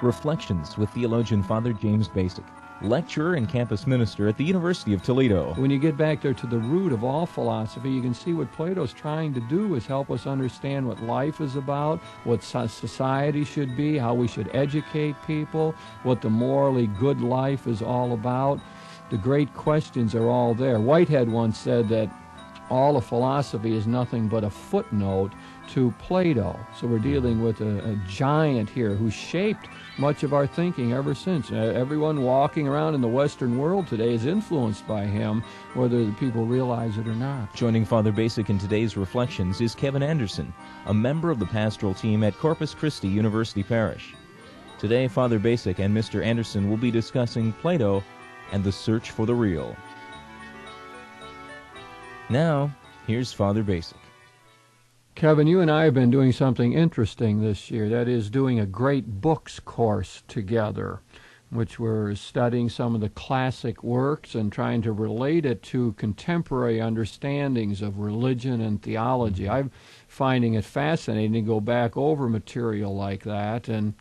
Reflections with theologian Father James Bacik, lecturer and campus minister at the University of Toledo. When you get back there to the root of all philosophy, you can see what Plato's trying to do is help us understand what life is about, what society should be, how we should educate people, what the morally good life is all about. The great questions are all there. Whitehead once said that all of philosophy is nothing but a footnote to Plato. So we're dealing with a giant here who shaped much of our thinking ever since. Everyone walking around in the Western world today is influenced by him, whether the people realize it or not. Joining Father Bacik in today's Reflections is Kevin Anderson, a member of the pastoral team at Corpus Christi University Parish. Today, Father Bacik and Mr. Anderson will be discussing Plato and the search for the real. Now, here's Father Bacik. Kevin, you and I have been doing something interesting this year. That is, doing a great books course together, which we're studying some of the classic works and trying to relate it to contemporary understandings of religion and theology. I'm finding it fascinating to go back over material like that, and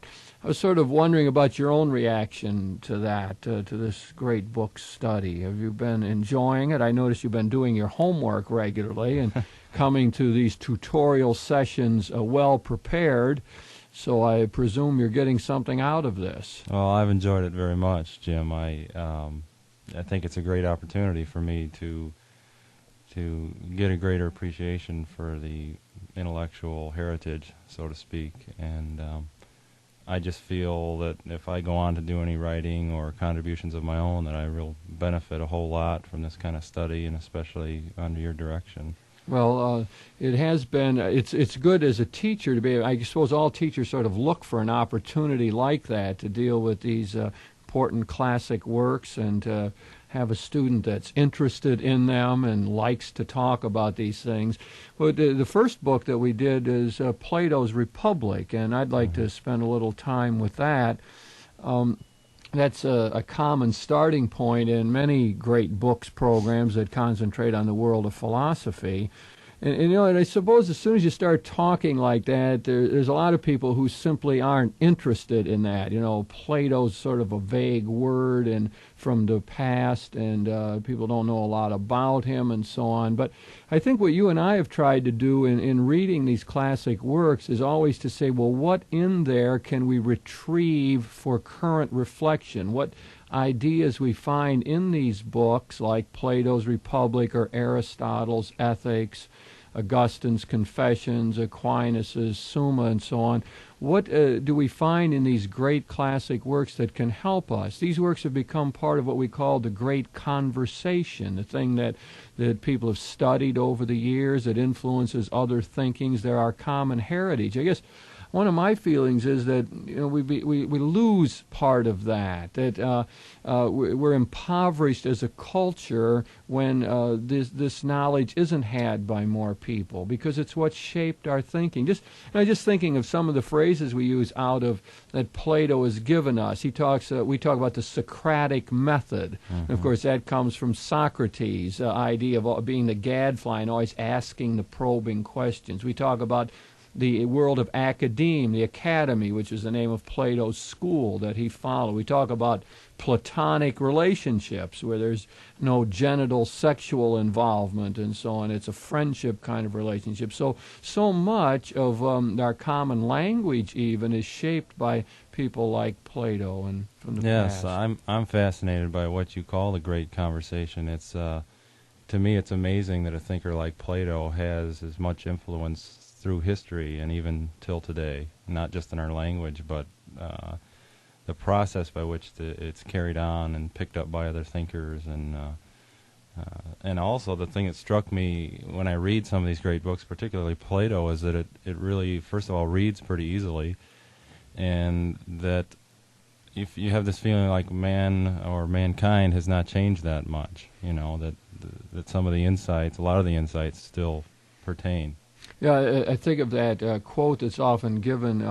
I was sort of wondering about your own reaction to that, to this great book study. Have you been enjoying it? I noticed you've been doing your homework regularly and coming to these tutorial sessions well prepared, so I presume you're getting something out of this. Well, I've enjoyed it very much, Jim. I think it's a great opportunity for me to get a greater appreciation for the intellectual heritage, so to speak, and I just feel that if I go on to do any writing or contributions of my own, that I will benefit a whole lot from this kind of study, and especially under your direction. Well, it has been, it's good as a teacher to be, I suppose all teachers sort of look for an opportunity like that to deal with these important classic works and have a student that's interested in them and likes to talk about these things. Well, the first book that we did is Plato's Republic, and I'd like to spend a little time with that. That's a common starting point in many great books programs that concentrate on the world of philosophy. And you know, and I suppose as soon as you start talking like that, there's a lot of people who simply aren't interested in that. You know, Plato's sort of a vague word and from the past, and people don't know a lot about him and so on. But I think what you and I have tried to do in reading these classic works is always to say, well, what in there can we retrieve for current reflection? What ideas we find in these books, like Plato's Republic or Aristotle's Ethics, Augustine's Confessions, Aquinas's Summa, and so on. What do we find in these great classic works that can help us? These works have become part of what we call the great conversation, the thing that people have studied over the years, that influences other thinkings. They're our common heritage. I guess one of my feelings is that we lose part of that, that we're impoverished as a culture when this knowledge isn't had by more people, because it's what shaped our thinking. Just thinking of some of the phrases we use out of that Plato has given us. We talk about the Socratic method. And of course, that comes from Socrates' idea of being the gadfly and always asking the probing questions. We talk about the world of academe, the academy, which is the name of Plato's school that he followed. We talk about platonic relationships where there's no genital sexual involvement and so on. It's a friendship kind of relationship. So much of our common language even is shaped by people like Plato and from the past. Yes, I'm fascinated by what you call the great conversation. It's to me, it's amazing that a thinker like Plato has as much influence through history and even till today, not just in our language, but the process by which it's carried on and picked up by other thinkers, and also the thing that struck me when I read some of these great books, particularly Plato, is that it really, first of all, reads pretty easily, and that if you have this feeling like man or mankind has not changed that much, that some of the insights, a lot of the insights still pertain. Yeah, I think of that quote that's often given,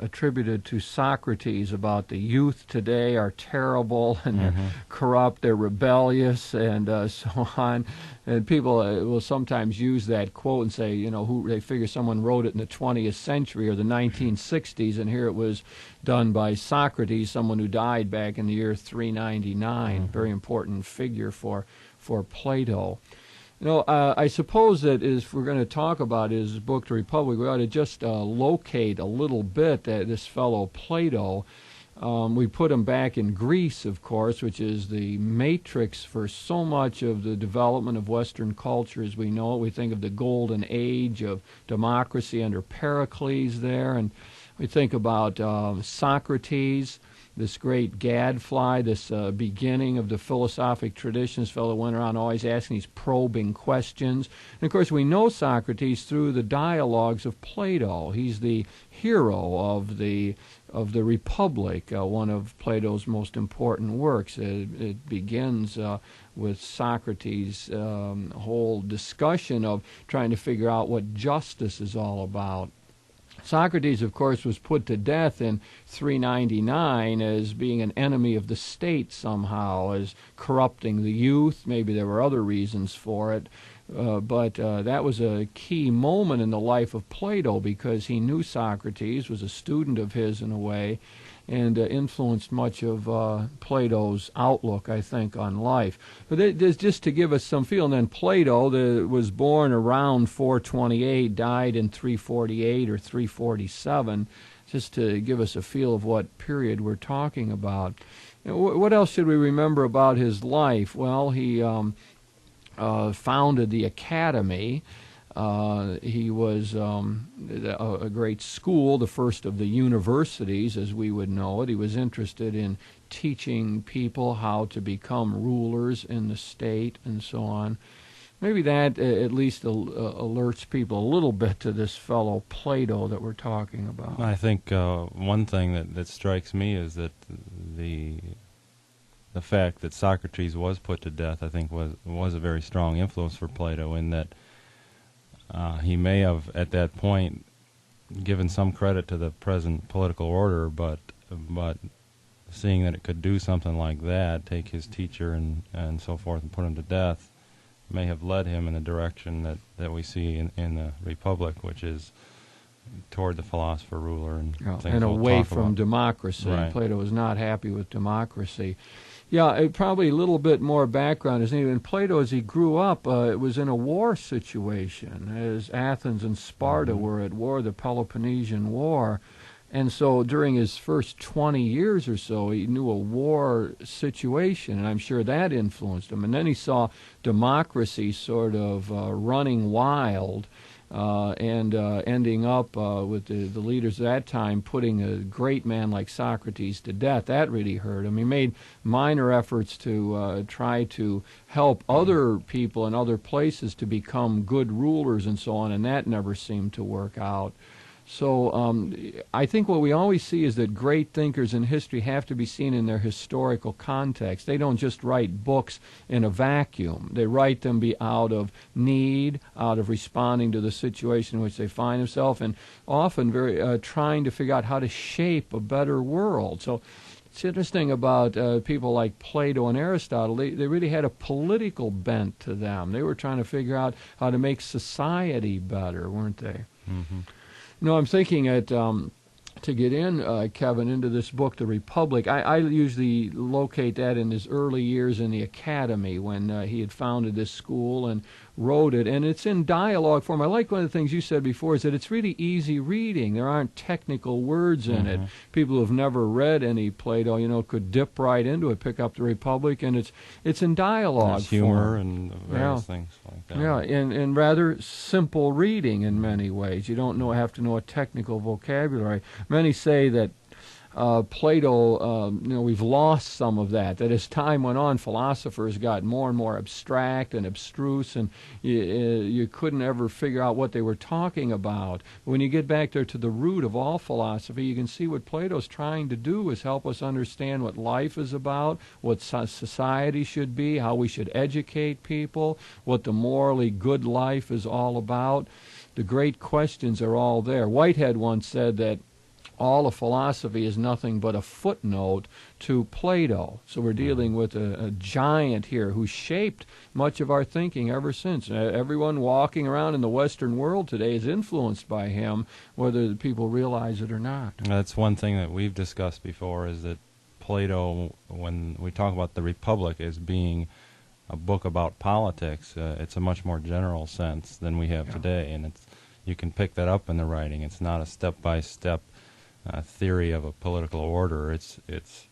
attributed to Socrates about the youth today are terrible and they're corrupt, they're rebellious, and so on. And people will sometimes use that quote and say, who they figure someone wrote it in the 20th century or the 1960s, and here it was done by Socrates, someone who died back in the year 399. Very important figure for Plato. I suppose that if we're going to talk about his book, The Republic, we ought to just locate a little bit this fellow Plato. We put him back in Greece, of course, which is the matrix for so much of the development of Western culture as we know it. We think of the golden age of democracy under Pericles there, and we think about Socrates, this great gadfly, this beginning of the philosophic tradition. This fellow went around always asking these probing questions. And of course, we know Socrates through the dialogues of Plato. He's the hero of the Republic, one of Plato's most important works. It begins with Socrates' whole discussion of trying to figure out what justice is all about. Socrates, of course, was put to death in 399 as being an enemy of the state somehow, as corrupting the youth. Maybe there were other reasons for it. But that was a key moment in the life of Plato because he knew Socrates, was a student of his in a way, and influenced much of Plato's outlook, I think, on life. But just to give us some feel, and then Plato was born around 428, died in 348 or 347, just to give us a feel of what period we're talking about. What else should we remember about his life? Well, he founded the academy. He was a great school, the first of the universities as we would know it. He was interested in teaching people how to become rulers in the state and so on. Maybe that at least alerts people a little bit to this fellow Plato that we're talking about. I think one thing that strikes me is that the fact that Socrates was put to death, I think, was a very strong influence for Plato in that he may have, at that point, given some credit to the present political order, but seeing that it could do something like that, take his teacher and so forth and put him to death, may have led him in the direction that we see in the Republic, which is toward the philosopher-ruler and away from democracy. Right. Plato was not happy with democracy. Yeah, probably a little bit more background is needed. In Plato, as he grew up, it was in a war situation, as Athens and Sparta were at war, the Peloponnesian War. And so during his first 20 years or so, he knew a war situation, and I'm sure that influenced him. And then he saw democracy sort of running wild, and ending up with the leaders at that time putting a great man like Socrates to death. That really hurt him. He made minor efforts to try to help other people in other places to become good rulers and so on, and that never seemed to work out. So I think what we always see is that great thinkers in history have to be seen in their historical context. They don't just write books in a vacuum. They write them out of need, out of responding to the situation in which they find themselves, and often very trying to figure out how to shape a better world. So it's interesting about people like Plato and Aristotle. They really had a political bent to them. They were trying to figure out how to make society better, weren't they? Mm-hmm. I'm thinking to get in, Kevin, into this book, The Republic, I usually locate that in his early years in the academy when he had founded this school and wrote it, and it's in dialogue form. I like one of the things you said before is that it's really easy reading. There aren't technical words in it. People who have never read any Plato, could dip right into it, pick up The Republic, and it's in dialogue There's humor form. and various things like that. Yeah, and rather simple reading in many ways. You don't have to know a technical vocabulary. Many say that Plato, we've lost some of that. That as time went on, philosophers got more and more abstract and abstruse, and you couldn't ever figure out what they were talking about. When you get back there to the root of all philosophy, you can see what Plato's trying to do is help us understand what life is about, what society should be, how we should educate people, what the morally good life is all about. the great questions are all there. Whitehead once said that all of philosophy is nothing but a footnote to Plato. So we're dealing with a giant here who shaped much of our thinking ever since. Everyone walking around in the Western world today is influenced by him, whether the people realize it or not. That's one thing that we've discussed before, is that Plato, when we talk about the Republic as being a book about politics, it's a much more general sense than we have today, and you can pick that up in the writing. It's not a step-by-step theory of a political order. It's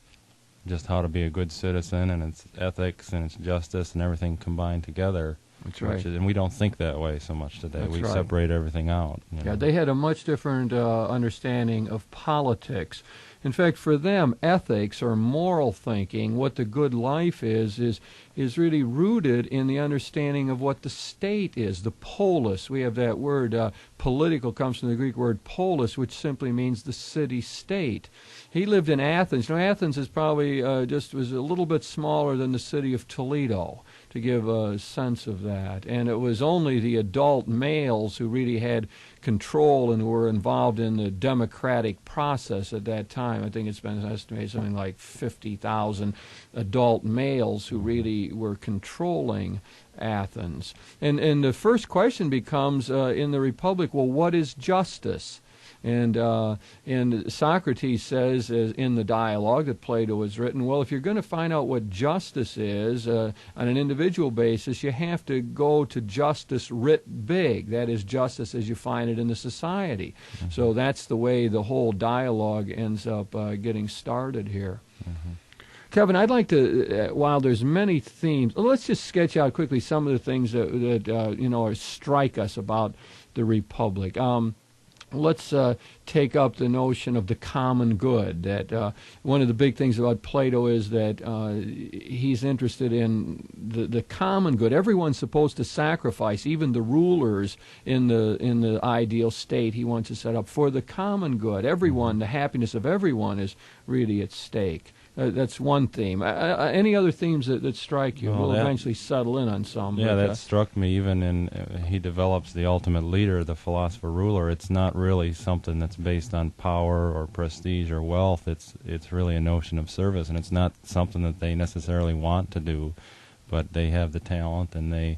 just how to be a good citizen, and it's ethics and it's justice and everything combined together. That's right. And we don't think that way so much today. That's we right. separate everything out. Yeah, they had a much different understanding of politics. In fact, for them, ethics or moral thinking, what the good life is really rooted in the understanding of what the state is, the polis. We have that word, political comes from the Greek word polis, which simply means the city-state. He lived in Athens. Now, Athens is probably was a little bit smaller than the city of Toledo, to give a sense of that. And it was only the adult males who really had control and who were involved in the democratic process at that time. I think it's been estimated something like 50,000 adult males who really were controlling Athens. And the first question becomes in the Republic, well, what is justice? And Socrates says in the dialogue that Plato has written, well, if you're going to find out what justice is on an individual basis, you have to go to justice writ big. That is, justice as you find it in the society. Mm-hmm. So that's the way the whole dialogue ends up getting started here. Mm-hmm. Kevin, I'd like to, while there's many themes, let's just sketch out quickly some of the things that strike us about the Republic. Let's take up the notion of the common good. That one of the big things about Plato is that he's interested in the common good. Everyone's supposed to sacrifice, even the rulers in the ideal state he wants to set up, for the common good. Everyone, the happiness of everyone is really at stake. That's one theme. Any other themes that strike you? We'll eventually settle in on some. Yeah, that struck me. Even he develops the ultimate leader, the philosopher ruler. It's not really something that's based on power or prestige or wealth. It's really a notion of service, and it's not something that they necessarily want to do, but they have the talent, and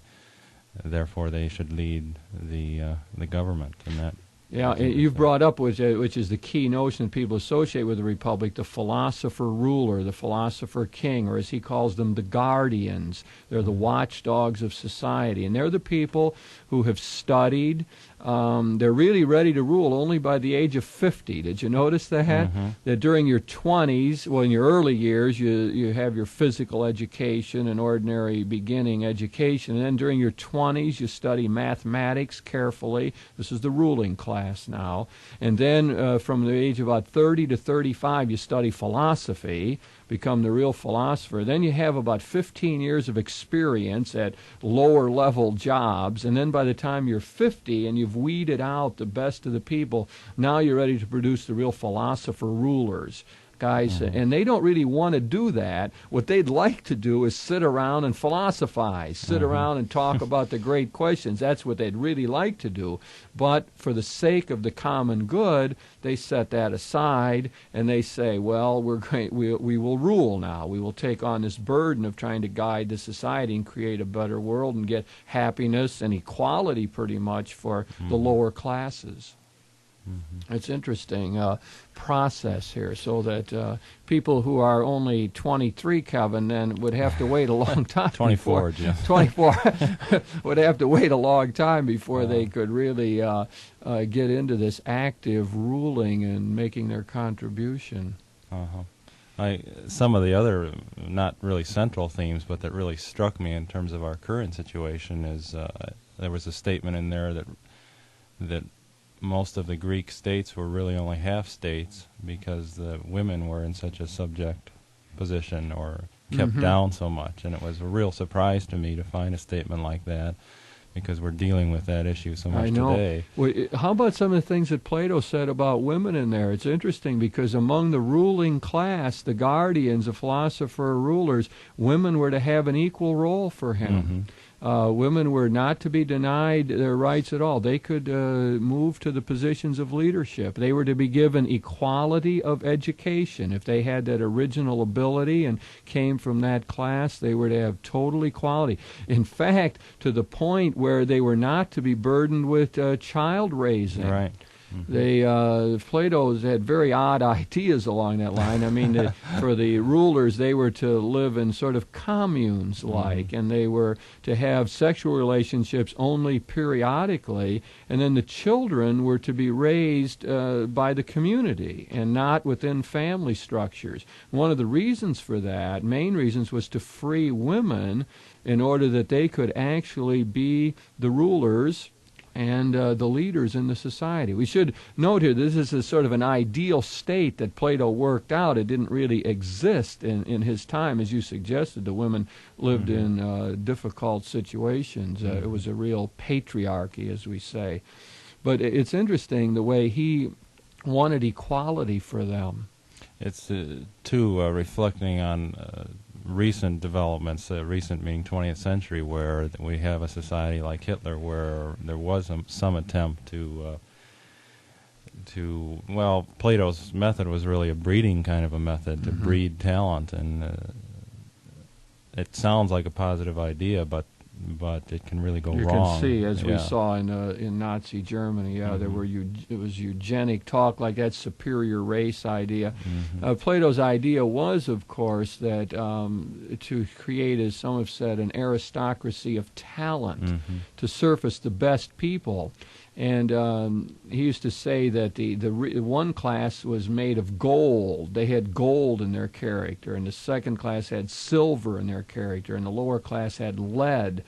therefore they should lead the government. And that. Yeah, you've brought up, which is the key notion that people associate with the Republic, the philosopher ruler, the philosopher king, or as he calls them, the guardians. They're the watchdogs of society, and they're the people who have studied. They're really ready to rule only by the age of 50. Did you notice that? Mm-hmm. That during your 20s, well, in your early years, you have your physical education and ordinary beginning education, and then during your 20s, you study mathematics carefully. This is the ruling class now. And then from the age of about 30 to 35, you study philosophy, become the real philosopher. Then you have about 15 years of experience at lower level jobs, and then by the time you're 50 and you've weeded out the best of the people, now you're ready to produce the real philosopher rulers. Guys, and they don't really want to do that. What they'd like to do is sit around and philosophize, sit around and talk about the great questions. That's what they'd really like to do. But for the sake of the common good, they set that aside and they say, well, we will rule now. We will take on this burden of trying to guide the society and create a better world and get happiness and equality pretty much for the lower classes. It's interesting process here, so that people who are only 23, Kevin, then would have to wait a long time. 24, Jim. 24 would have to wait a long time before they could really get into this active ruling and making their contribution. Some of the other, not really central themes, but that really struck me in terms of our current situation is there was a statement in there that most of the Greek states were really only half states because the women were in such a subject position or kept down so much. And it was a real surprise to me to find a statement like that, because we're dealing with that issue so much today. Well, how about some of the things that Plato said about women in there? It's interesting because among the ruling class, the guardians, the philosopher rulers, women were to have an equal role for him. women were not to be denied their rights at all. They could move to the positions of leadership. They were to be given equality of education. If they had that original ability and came from that class, they were to have total equality. In fact, to the point where they were not to be burdened with child raising. Right. Plato's had very odd ideas along that line. I mean, for the rulers, they were to live in sort of communes and they were to have sexual relationships only periodically, and then the children were to be raised by the community and not within family structures. One of the reasons for that, main reasons, was to free women in order that they could actually be the rulers and the leaders in the society. We should note here, this is a sort of an ideal state that Plato worked out. It didn't really exist in his time, as you suggested. The women lived in difficult situations. It was a real patriarchy, as we say. But it's interesting the way he wanted equality for them. It's, too, reflecting on recent developments, recent meaning 20th century, where we have a society like Hitler where there was some attempt to well, Plato's method was really a breeding kind of a method, to breed talent, and it sounds like a positive idea, but it can really go wrong. You can see, as we saw in Nazi Germany, there were it was eugenic talk, like that superior race idea. Plato's idea was, of course, that to create, as some have said, an aristocracy of talent, to surface the best people. And he used to say that the one class was made of gold. They had gold in their character, and the second class had silver in their character, and the lower class had lead.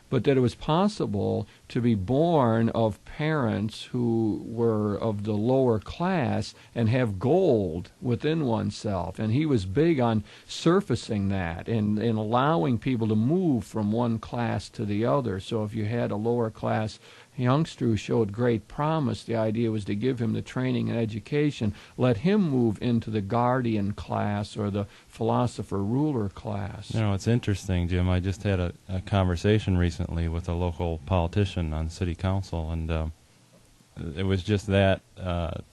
But that it was possible to be born of parents who were of the lower class and have gold within oneself. And he was big on surfacing that and allowing people to move from one class to the other. So if you had a lower class youngster who showed great promise, the idea was to give him the training and education, let him move into the guardian class or the philosopher-ruler class. You know, it's interesting, Jim. I just had a conversation recently with a local politician on city council, and it was just that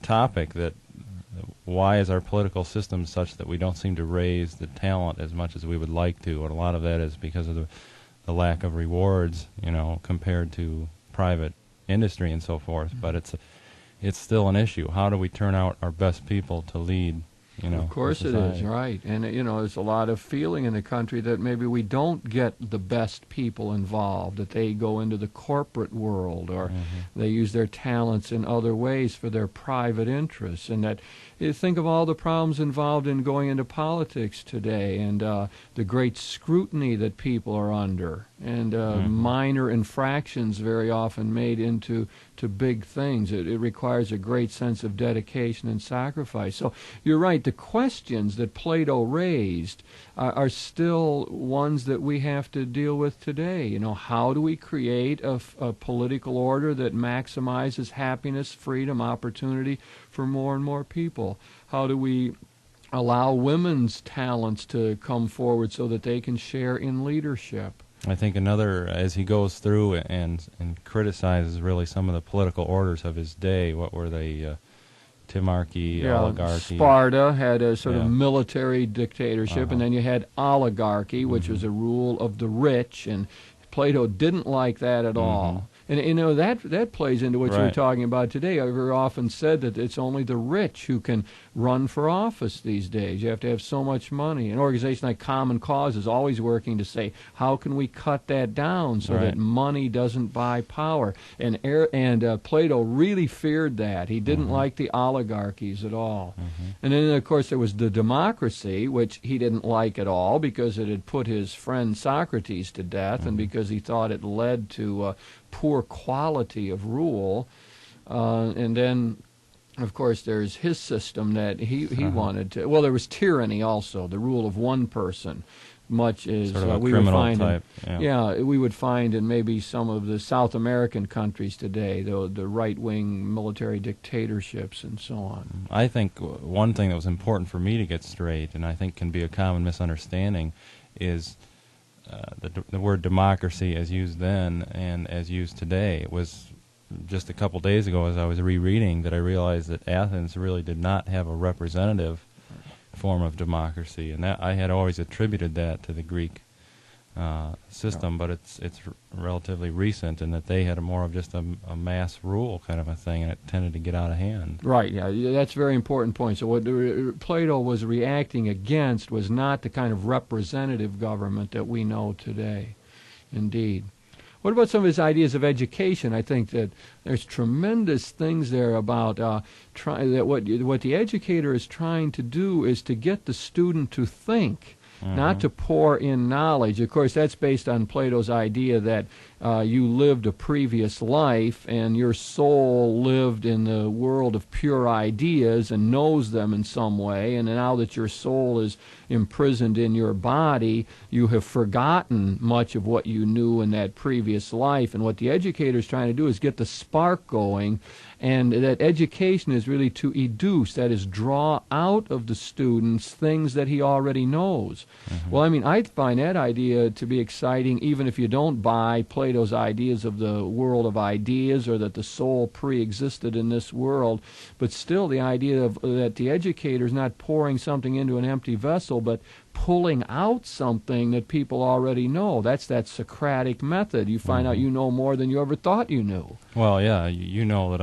topic, that why is our political system such that we don't seem to raise the talent as much as we would like to? And a lot of that is because of the lack of rewards, you know, compared to private industry and so forth. But it's still an issue. How do we turn out our best people to lead? You know, of course it is, right. And, you know, there's a lot of feeling in the country that maybe we don't get the best people involved, that they go into the corporate world, or they use their talents in other ways for their private interests. And that, you think of all the problems involved in going into politics today, and the great scrutiny that people are under, and minor infractions very often made into big things. It requires a great sense of dedication and sacrifice. So you're right, the questions that Plato raised are still ones that we have to deal with today. You know, how do we create a political order that maximizes happiness, freedom, opportunity for more and more people? How do we allow women's talents to come forward so that they can share in leadership? I think another, as he goes through and criticizes really some of the political orders of his day, what were they, timarchy, oligarchy? Sparta had a sort of military dictatorship, and then you had oligarchy, which was a rule of the rich, and Plato didn't like that at all. And, you know, that plays into what you were talking about today. I've very often said that it's only the rich who can run for office these days. You have to have so much money. An organization like Common Cause is always working to say, how can we cut that down so that money doesn't buy power? And Plato really feared that. He didn't like the oligarchies at all. And then, of course, there was the democracy, which he didn't like at all because it had put his friend Socrates to death, and because he thought it led to poor quality of rule. And then, of course, there's his system that he wanted to. Well, there was tyranny also, the rule of one person, much as sort of we would find type. we would find in maybe some of the South American countries today, the right-wing military dictatorships and so on. I think one thing that was important for me to get straight, and I think can be a common misunderstanding, is the word democracy as used then and as used today. It was just a couple days ago as I was rereading that I realized that Athens really did not have a representative form of democracy, and that I had always attributed that to the Greek system, but it's relatively recent in that they had more of just a mass rule kind of a thing, and it tended to get out of hand. Right, yeah, that's a very important point. So what Plato was reacting against was not the kind of representative government that we know today. Indeed. What about some of his ideas of education? I think that there's tremendous things there about that what the educator is trying to do is to get the student to think, not to pour in knowledge. Of course, that's based on Plato's idea that you lived a previous life and your soul lived in the world of pure ideas and knows them in some way, and now that your soul is imprisoned in your body, you have forgotten much of what you knew in that previous life. And what the educator is trying to do is get the spark going, and that education is really to educe, that is, draw out of the students things that he already knows. Well, I mean, I find that idea to be exciting, even if you don't buy Plato's ideas of the world of ideas or that the soul pre-existed in this world, but still the idea of that the educator is not pouring something into an empty vessel, but pulling out something that people already know. That's that Socratic method. You find out you know more than you ever thought you knew. Well, yeah, you know that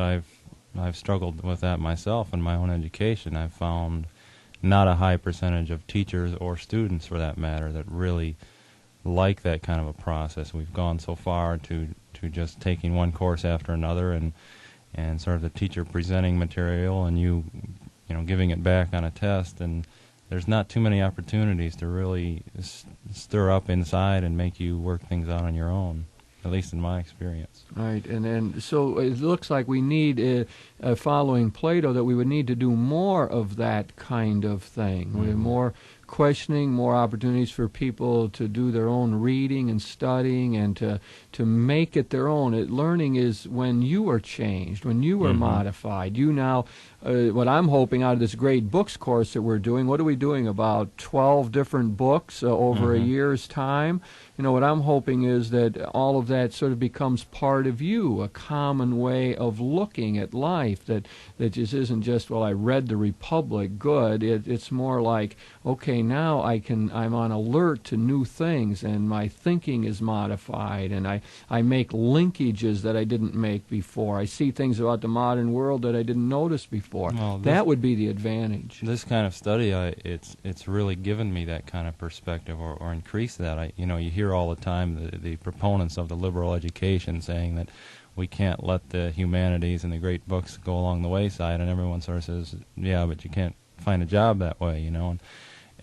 I've struggled with that myself in my own education. I've found not a high percentage of teachers or students, for that matter, that really like that kind of a process. We've gone so far to just taking one course after another and sort of the teacher presenting material and you know giving it back on a test, and there's not too many opportunities to really stir up inside and make you work things out on your own, at least in my experience. Right, and so it looks like we need, following Plato, that we would need to do more of that kind of thing. We have more questioning, more opportunities for people to do their own reading and studying and to make it their own. Learning is when you are changed, when you are modified. You now, what I'm hoping out of this great books course that we're doing, what are we doing, about 12 different books over a year's time? You know, what I'm hoping is that all of that sort of becomes part of you, a common way of looking at life, that just isn't just, well, I read the Republic, good. It's more like, okay, now I'm on alert to new things, and my thinking is modified, and I make linkages that I didn't make before. I see things about the modern world that I didn't notice before. Well, that would be the advantage. This kind of study, it's really given me that kind of perspective, or increased that. You hear all the time the proponents of the liberal education saying that we can't let the humanities and the great books go along the wayside, and everyone sort of says, yeah, but you can't find a job that way,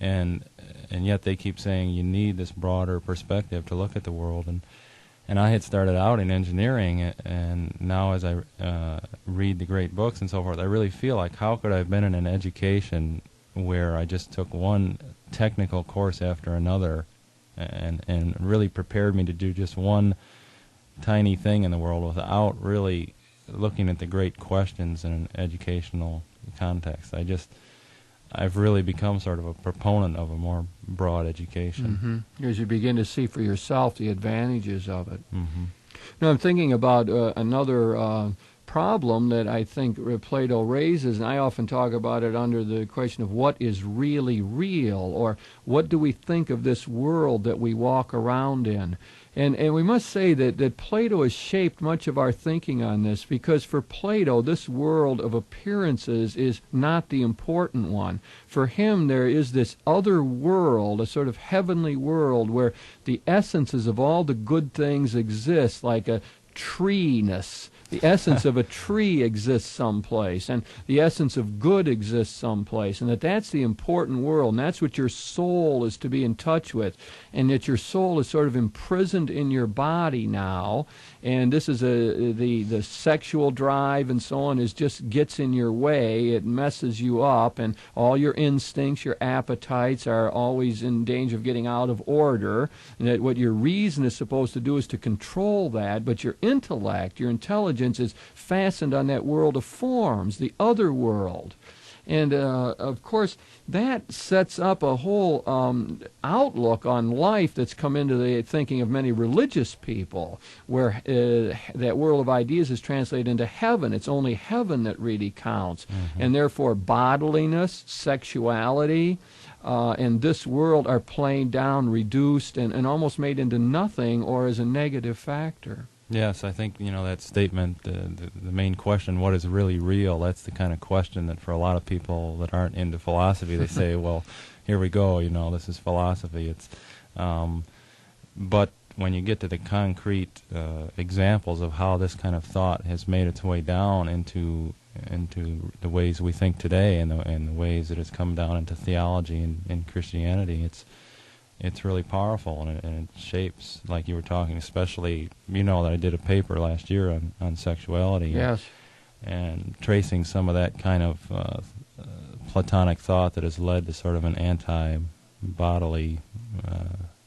and yet they keep saying you need this broader perspective to look at the world, and I had started out in engineering, and now as I read the great books and so forth, I really feel like, how could I have been in an education where I just took one technical course after another and really prepared me to do just one tiny thing in the world without really looking at the great questions in an educational context. I've really become sort of a proponent of a more broad education. As you begin to see for yourself the advantages of it. Now, I'm thinking about another problem that I think Plato raises, and I often talk about it under the question of what is really real, or what do we think of this world that we walk around in. And we must say that Plato has shaped much of our thinking on this, because for Plato, this world of appearances is not the important one. For him, there is this other world, a sort of heavenly world, where the essences of all the good things exist, like a treeness. The essence of a tree exists someplace, and the essence of good exists someplace, and that's the important world, and that's what your soul is to be in touch with, and that your soul is sort of imprisoned in your body now, and this is the sexual drive and so on just gets in your way. It messes you up, and all your instincts, your appetites are always in danger of getting out of order, and that what your reason is supposed to do is to control that, but your intellect, your intelligence is fastened on that world of forms, the other world. And, of course, that sets up a whole outlook on life that's come into the thinking of many religious people, where that world of ideas is translated into heaven. It's only heaven that really counts. And therefore, bodiliness, sexuality, and this world are planed down, reduced, and almost made into nothing or as a negative factor. Yes, I think, that statement, the main question, what is really real, that's the kind of question that for a lot of people that aren't into philosophy, they say, well, here we go, this is philosophy. It's, but when you get to the concrete examples of how this kind of thought has made its way down into the ways we think today and the ways that it's come down into theology and Christianity, it's really powerful, and it shapes, like you were talking, especially, that I did a paper last year on sexuality. Yes. And tracing some of that kind of Platonic thought that has led to sort of an anti-bodily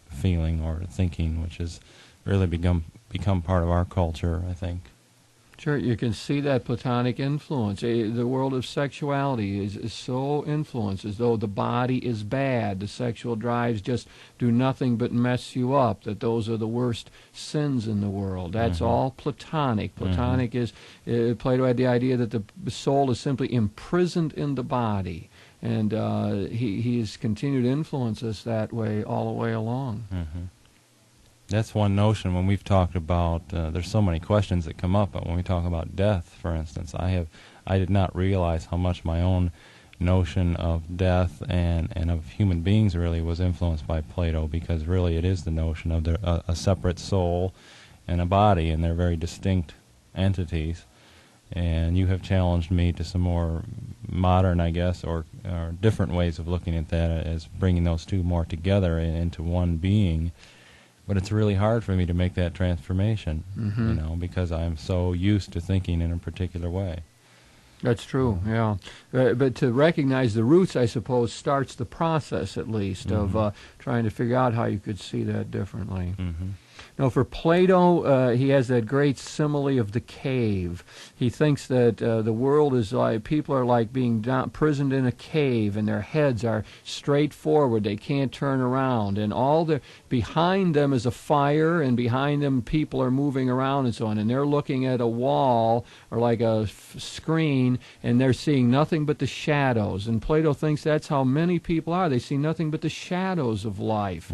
feeling or thinking, which has really become part of our culture, I think. Sure, you can see that Platonic influence. The world of sexuality is so influenced, as though the body is bad, the sexual drives just do nothing but mess you up, that those are the worst sins in the world. That's all Platonic. Platonic is, Plato had the idea that the soul is simply imprisoned in the body, and he has continued to influence us that way all the way along. That's one notion when we've talked about, there's so many questions that come up, but when we talk about death, for instance, I did not realize how much my own notion of death and of human beings really was influenced by Plato, because really it is the notion of a separate soul and a body, and they're very distinct entities. And you have challenged me to some more modern, I guess, or different ways of looking at that, as bringing those two more together into one being. But it's really hard for me to make that transformation, because I'm so used to thinking in a particular way. That's true, yeah. But to recognize the roots, I suppose, starts the process, at least, of trying to figure out how you could see that differently. Now, for Plato, he has that great simile of the cave. He thinks that the world is like, people are like being prisoned in a cave, and their heads are straight forward. They can't turn around. And behind them is a fire, and behind them people are moving around and so on. And they're looking at a wall or like a screen, and they're seeing nothing but the shadows. And Plato thinks that's how many people are. They see nothing but the shadows of life.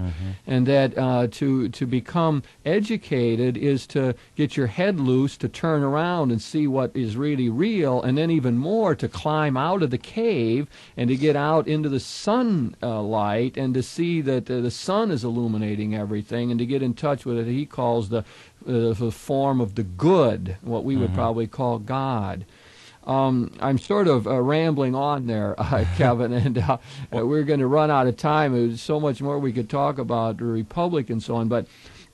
And that to become educated is to get your head loose, to turn around and see what is really real, and then even more to climb out of the cave and to get out into the sunlight and to see that the sun is illuminating everything, and to get in touch with it he calls the form of the good, what we would probably call God. I'm sort of rambling on there, Kevin, and we're going to run out of time. There's so much more we could talk about the Republic and so on, but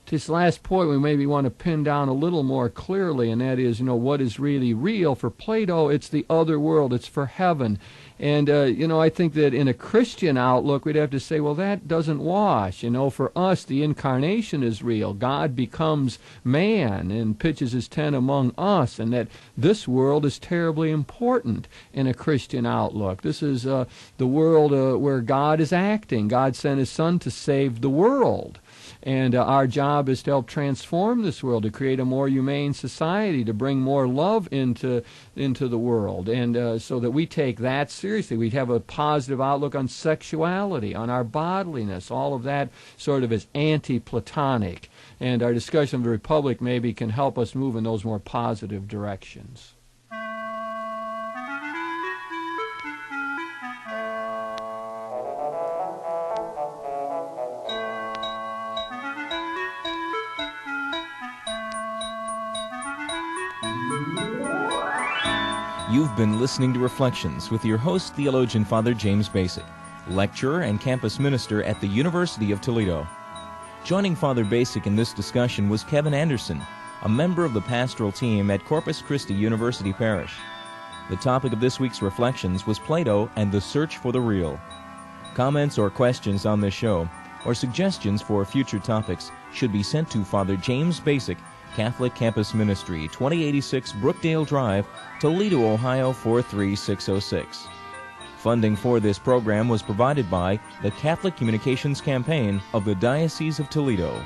this last point we maybe want to pin down a little more clearly, and that is, what is really real. For Plato, it's the other world. It's for heaven. And, I think that in a Christian outlook, we'd have to say, well, that doesn't wash. For us, the incarnation is real. God becomes man and pitches his tent among us, and that this world is terribly important in a Christian outlook. This is the world where God is acting. God sent his Son to save the world. And our job is to help transform this world, to create a more humane society, to bring more love into the world, and so that we take that seriously. We have a positive outlook on sexuality, on our bodiness. All of that sort of is anti-Platonic. And our discussion of the Republic maybe can help us move in those more positive directions. You've been listening to Reflections with your host, theologian Father James Bacik, lecturer and campus minister at the University of Toledo. Joining Father Bacik in this discussion was Kevin Anderson, a member of the pastoral team at Corpus Christi University Parish. The topic of this week's Reflections was Plato and the Search for the Real. Comments or questions on this show, or suggestions for future topics, should be sent to Father James Bacik, Catholic Campus Ministry, 2086 Brookdale Drive, Toledo, Ohio 43606. Funding for this program was provided by the Catholic Communications Campaign of the Diocese of Toledo.